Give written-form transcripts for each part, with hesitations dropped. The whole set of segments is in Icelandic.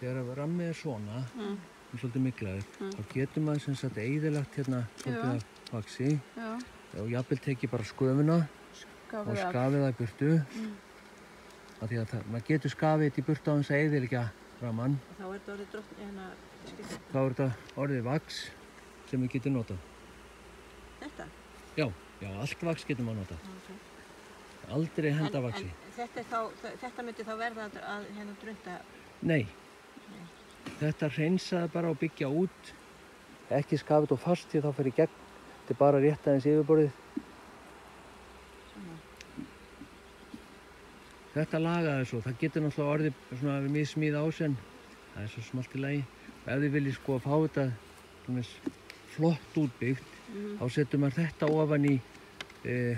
þegar rammið svona, svolítið miklaður, þá getur maður sem sagt eyðilagt hérna svolítið af vaxi og jafnvel tekið bara sköfuna og skafið það í burtu. Af því að maður getur skafið þetta í burtu á þess að eyðileggja rammann. Og þá er þetta orðið skipta. Þá er þetta orðið vax sem við getum notað. Þetta? Já, allt vax getur maður notað. Okay. Aldrei henda vaxi. En þetta myndi þá verða að hérna drunta? Nei. Þetta hreinsaði bara og byggja út. Ekki skafið þetta fast því þá fer í gegn. Þetta er bara rétt aðeins yfirborðið. Þetta lagaði svo. Það getur náttúrulega orðið svona við missmíða ásinn. Það er svo smalt í lagi. Ef þið viljið sko að fá þetta flott útbyggt, þá setur maður þetta ofan í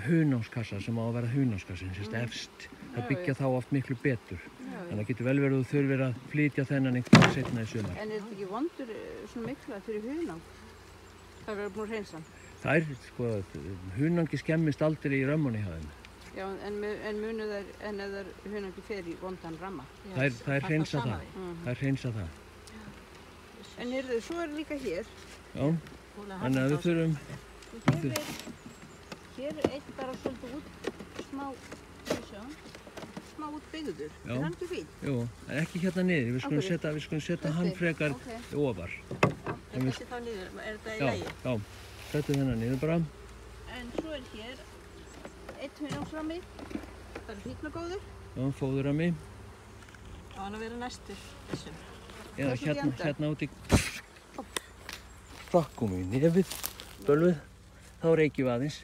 hunangskassa sem á að vera hunangskassin, sérst efst. Það byggja þá oft miklu betur. Þannig að það getur vel verið að þú þurfir að flytja þennan einhvern seinna í sumar. En er þetta ekki vondur svona mikla fyrir hunang? Það er verið búin að hreinsa? Það er, sko, hunangi skemmist aldrei í römmunni hjá þeim. Já, en munu þær, en ef þær hunangi fer í vondan ramma? Það er hreinsa það. Það er hreinsa það. En svo er líka hér. Já, þannig að við þurfum... Hér er eitt bara svolítið út, smá útbyggður. Er hann ekki fín? Jú, en ekki hérna niður. Við skulum setja hann frekar ofar. Þessi þá niður, er þetta í lagi? Já, setjum þennan niður bara. En svo er hér eitt hunangsrammi, það er fínagóður. Já, fóðurrammi. Á hann að vera næstur þessum. Eða hérna út í frakkum í nefið, bölvið, þá reykjum við aðeins.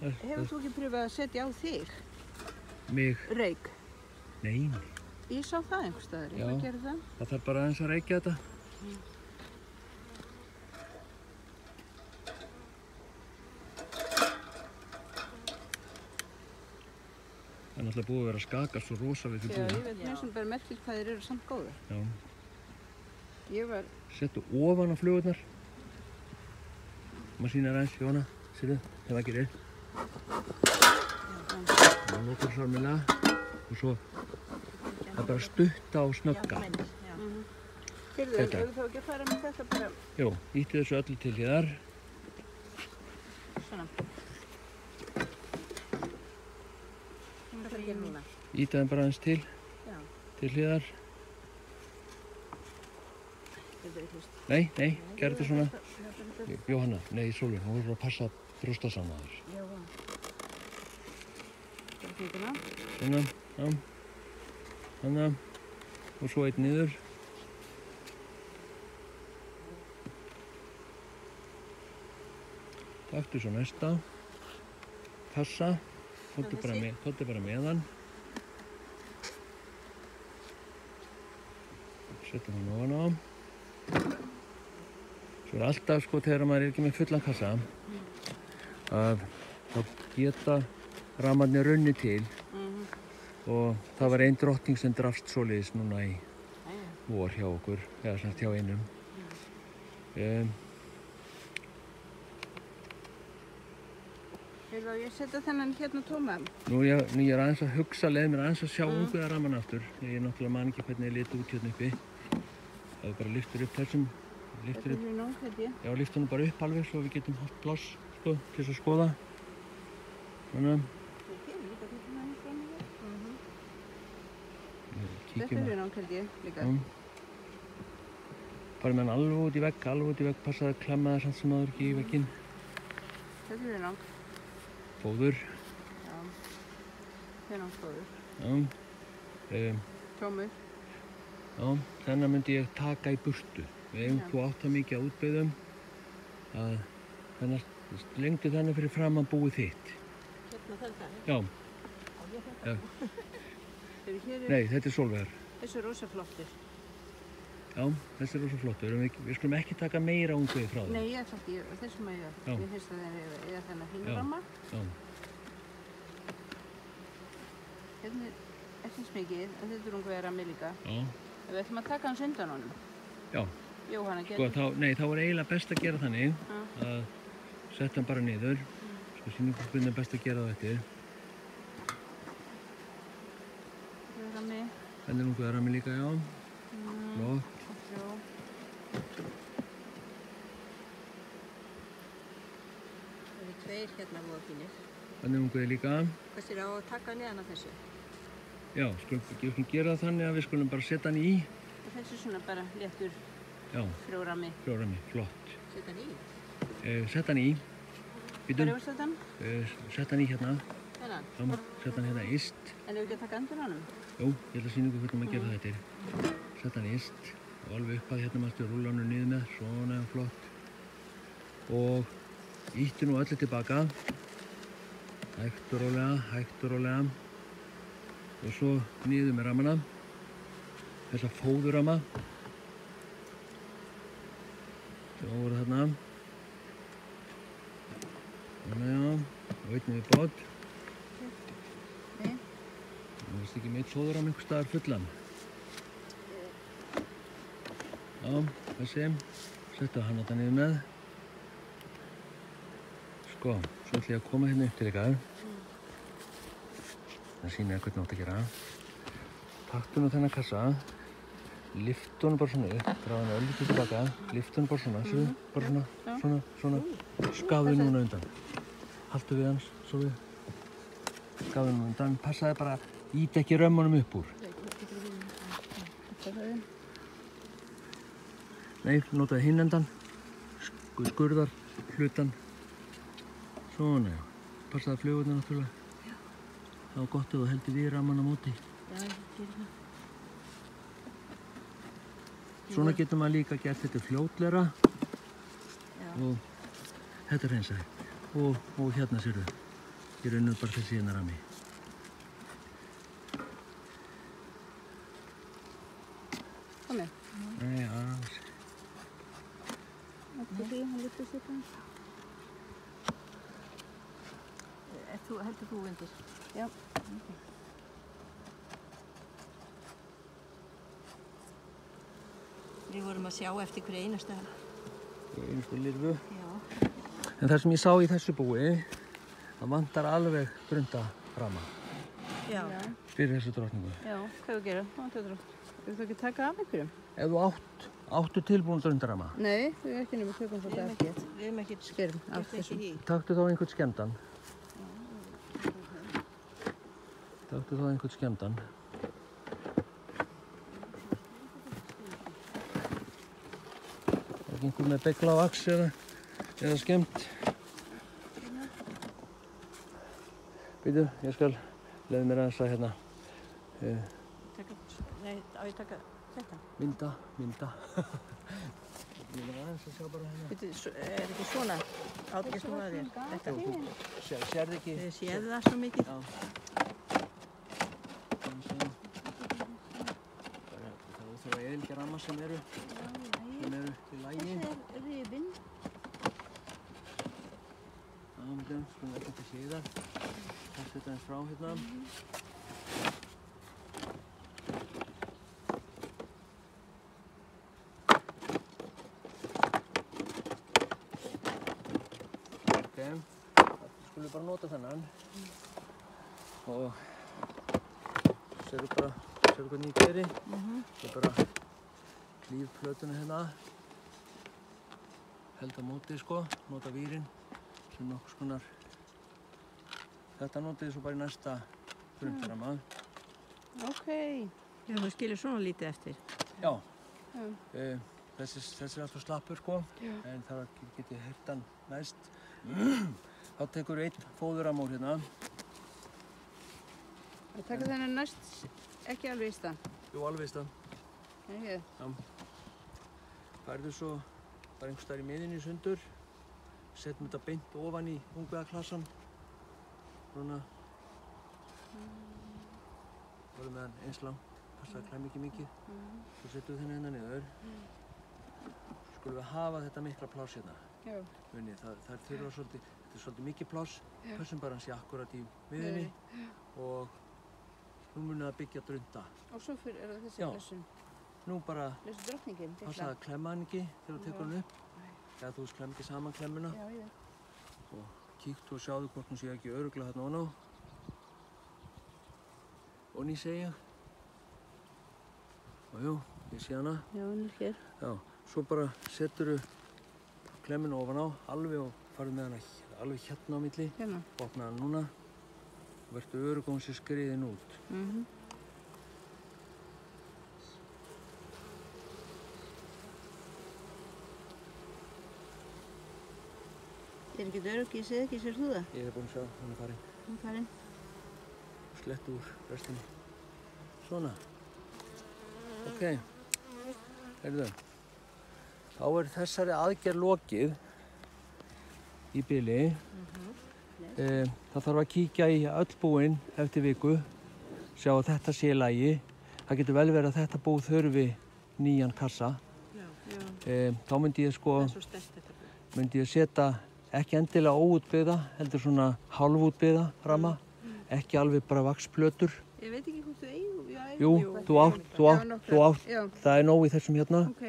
Hefur þú ekki pröfað að setja á þig? Mig? Reyk? Nei. Ég sá það einhvers staðar, ég var að gera það. Það þarf bara aðeins að reykja þetta. Það er náttúrulega búið að vera að skaka svo rosa við því búið. Já, ég veit mér sem bara merkilegt hvað þeir eru samt góðar. Já. Settu ofan á flugurnar. Maður sýnar aðeins, Jóhanna, sérðu, það var ekki reyð. Það notar sármilega og svo það er bara stutta og snögga. Heyrðu, eru þá ekki að fara með þetta bara? Jú, ýtti þessu öllu til hliðar. Svona. Hvað er að gera núna? Ýta þeim bara aðeins til hliðar. Nei, gerðu þetta svona. Jóhanna, nei, Sólveig, hún voru að passa brjóstasamnaður. Já. Svona, já. Þannig, og svo einn niður. Taktu svo næsta. Passa. Kóttu bara með hann. Settum hann ofan á. Svo er alltaf, sko, þegar maður er ekki með fullan kassa, að þá geta rammarnir runnið til og það var ein drottning sem drafst svoleiðis núna í vor hjá okkur, eða semst hjá einum. Heyrðu, ég setja þennan hérna tóma. Nú ég er aðeins að hugsa, leið mér aðeins að sjá unguða ramman aftur. Ég náttúrulega man ekki hvernig ég liti út hérna uppi. Það er bara lyftur upp þessum. Þetta er nóg, held ég. Já, lyftu hann bara upp alveg svo við getum haft pláss, sko, til þess að skoða. Þannig. Þetta er nóg, held ég, líka. Bara með hann alveg út í vegg, passaði að klemma það samt sem aður ekki í vegginn. Þetta er nóg. Fóður. Já, hunangsfóður. Já. Tómur. Já, þennan myndi ég taka í burtu. Við eigum þú átt það mikið að útbyggðum að þennan lengdu þennan fyrir framan búið þitt. Hérna þennan? Já. Nei, þetta er Sólveigar. Þessi er rosa flottur. Já, þessi er rosa flottur. Við skulum ekki taka meira ungveið frá þeim. Nei, ég ætla ekki, þessum að ég. Ég finnst að þeir eiga þennan hinn ramma. Já. Hérna er ekki smikið, en þetta er ungveið rammi líka. Já. Við ætlum að taka hans undan honum. Já. Jóhanna, sko, þá er eiginlega best að gera þannig að setja hann bara niður. Sko, sýningarspilin er best að gera það eftir. rammi. Pendulunguða rammi líka, já. Flott. Já. Það eru tveir hérna voða fínir. Pendulunguði líka. Hvað sér á að taka neðan af þessu? Já, skulum gera það þannig að við skulum bara setja hann í. Og þessu svona bara léttur Já, frjórammi. frjórammi, flott. Setja hann í? Sett hann í. Hvað er að setja hann? Sett hann í hérna. Þennan? Sett hann hérna yst. En ef við ekki að taka endur á honum? Jú, ég ætla að sýna ykkur hvernig maður gera þetta. Sett hann yst og alveg upp að hérna maður rúlla hann niður með. Svona, flott. Og ýttu nú öllu tilbaka. Hægt og rólega, hægt og rólega. Og svo niður með rammana. Þessa fóðurramma. Svo voru þarna. Þannig já, og einnig við bát. Það varst ekki meitt fóðurramma einhvers staðar fullan. Já, þessi. Settu hann þetta niður með. Sko, svo ætlum ég að koma hérna upp til ykkar. Það sýnir hvernig átt að gera. Taktu nú þennan kassa, lyftu hann bara svona upp, draga hann örlítið tilbaka, lyftu hann bara svona, sérðu, bara svona, skafðu núna undan. Haltu við hans, svo við, skafðu núna undan, passaði bara, ít ekki römmunum upp úr. Nei, notaði hinn endan, skurðar hlutan, svona, já, passaði flugurnar náttúrulega. Það var gott ef þú heldur við ramman á móti. Já, ég gerir það. Svona getur maður líka gert þetta fljótlegra. Og þetta er hreinsaði. Og hérna sérðu, ég raunum bara þessi hérna rammi. Kom með. Nei, aðeins. Þetta því, hann lyftur sér það. Heldur þú undir? Já. Við vorum að sjá eftir hverju einastu hana. Einustu lirfu. Já. En það sem ég sá í þessu búi, það vantar alveg grundaramma. Já. Fyrir þessu drottningu. Já, hvað við gerum? Það vantar drótt. Við þú ekki taka af einhverjum? Ef þú áttu tilbúin grundaramma, Nei, við ekki nema tökum svolítið eftir. Við erum ekki skerm af þessu. taktu þá einhvern skemmdan. Taktu þá einhvern skemmdan. Er einhver með begla á aks eða skemmt? Býtu, ég skal leyfa mér aðeins að hérna Nei, á ég taka þetta? mynda. Ég vil aðeins að sjá bara hérna. Býtu, er ekki svona? Átt ekki að snúa þér? Þetta? Sérðu ekki? Þið séð það svo mikið? Já. Það þurfa að eðilgja ramma sem eru í lagi. Þessi er rifinn. Skulum ekki til hliðar. Takk þetta eins frá hérna. Ok, skulum bara nota þennan. Og sérðu hvernig ég geri. Svo bara klíf plötuna hérna. Held á móti sko, nota vírinn sem nokkurs konar. Þetta notið svo bara í næsta grundaramma. Ok. Já, þú skilur svona lítið eftir. Já. Þessi er alltaf slappur sko, en það get ég heyrt hann næst. Þá tekur einn fóðurramma úr hérna. Það taka þennan næst ekki alveg í stað. Jú, alveg í stað. Já. Færðu svo bara einhvers staðar í miðjunni í sundur. Setjum þetta beint ofan í ungviðaklassan. Svona. Vorum með hann eins langt. Passa að klæmi ekki mikið. Svo setjum við þennan hérna niður. Skulum við hafa þetta mikla pláss hérna. Já. Munið, það þurfa svolítið, þetta er svolítið mikið pláss. Pössum bara hans í akkurat í miðjunni. Og nú munum við að byggja drunda. Og svo er það þessi blessun. Nú bara Blessun drottningin. passa að klemma hann ekki þegar þú tekur hann upp. Eða þú klemm ekki saman klemmuna. Já, ég veit. Og kíktu og sjáðu hvort hún sé ekki örugglega þarna ofan á. Og ný segja. Jú, ég sé hana. Já, hún er hér. Já, svo bara setur klemminu ofan á, alveg og farið með hana alveg hérna á milli. Hérna. Opna hana núna og verður örugg og hún sé skriðin út. Ég er ekki örugg, ég sé ekki, sér þú það? Ég hef búinn að sjá, hún er farin. Hún er farin. Slett úr restinni. Svona. Ok. Heyrðu. Þá er þessari aðgerð lokið í bili. Það þarf að kíkja í öll búin eftir viku. Sjá að þetta sé í lagi. Það getur vel verið að þetta bú þurfi nýjan kassa. Þá myndi ég sko, Það er svo sterkt þetta bú. myndi ég setja ekki endilega óútbyggða, heldur svona hálfútbyggða ramma. Ekki alveg bara vaxplötur. Ég veit ekki hvort þú eigum. Jú, þú átt, Já, það er nóg í þessum hérna. ok.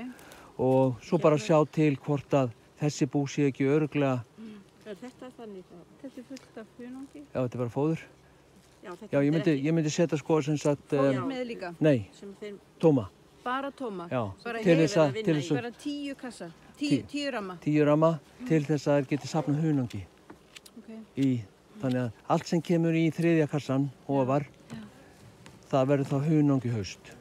Og svo bara sjá til hvort að þessi bú sé ekki örugglega, Er þetta þannig þá? Þetta er fullt af hunangi. já þetta er bara fóður. Já, þetta Já, ég myndi setja sko sem sagt, Fóður með líka. nei, Sem þeim tóma. bara tóma. Já, Bara til hér þess að, til þess að, Bara 10 kassa. Tíu. 10 ramma. 10 ramma til þess að þær geti safnað hunangi Ok. í, þannig að allt sem kemur í þriðja kassan ofar, það verður þá hunangi haust.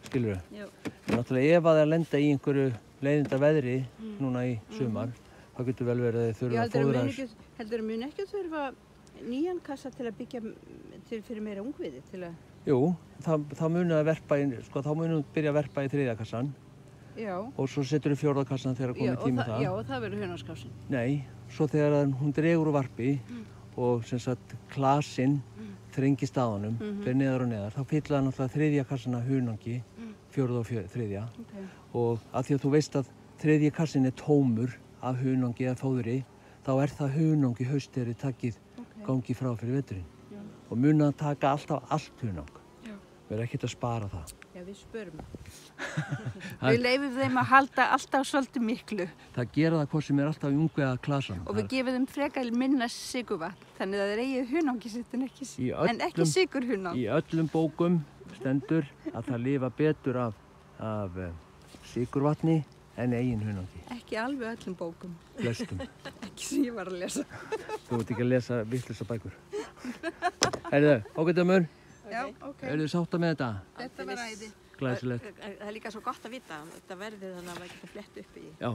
Skilurðu? Já. Náttúrulega ef að það lenda í einhverju leiðinda veðri núna í sumar, þá getur vel verið að þið Ég þurfa að fóðra þess. heldur að mun ekki að þurfa nýjan kassa til að byggja til fyrir meira ungviði til að... Jú, þá munið að verpa í, sko þá munið að byrja að verpa í þriðja kassan Já. og svo setur við fjórða kassan þegar komið tími það. Já, og það verður hunaskásin. Nei, svo þegar hún dregur úr varpi og sem sagt klasinn þrengist að honum, fer neðar og neðar, þá fylla náttúrulega þriðja kassana hunangi, fjórða og þriðja. Okay. Og að því að þú veist að þriðji kassin er tómur af hunangi eða fóðri, þá er það hunangi haust þegar þið takið gangi frá fyrir veturinn. Já. Og munið að taka alltaf allt hunang. Já. Verður ekkert að spara það. Já, við spörum. Við leifum þeim að halda alltaf svolítið miklu. Það gera það hvort sem er alltaf í ungu eða klasan. Og við gefum þeim frekar minna sigurvatn, þannig að þeir eigið hunangi sitt en ekki sigurhunang. Í öllum bókum stendur að það lifa betur af sigurvatni en eigin hunangi. Ekki alveg öllum bókum. Flestum. Ekki sem ég var að lesa. Þú ert ekki að lesa vitlausa bækur. Heyrðu, ágættamur. Já, ok. Eruð þið sátta með þetta? Þetta var æði. Glæsilegt. Það er líka svo gott að vita að þetta verði þannig að maður geta flett upp í. Já.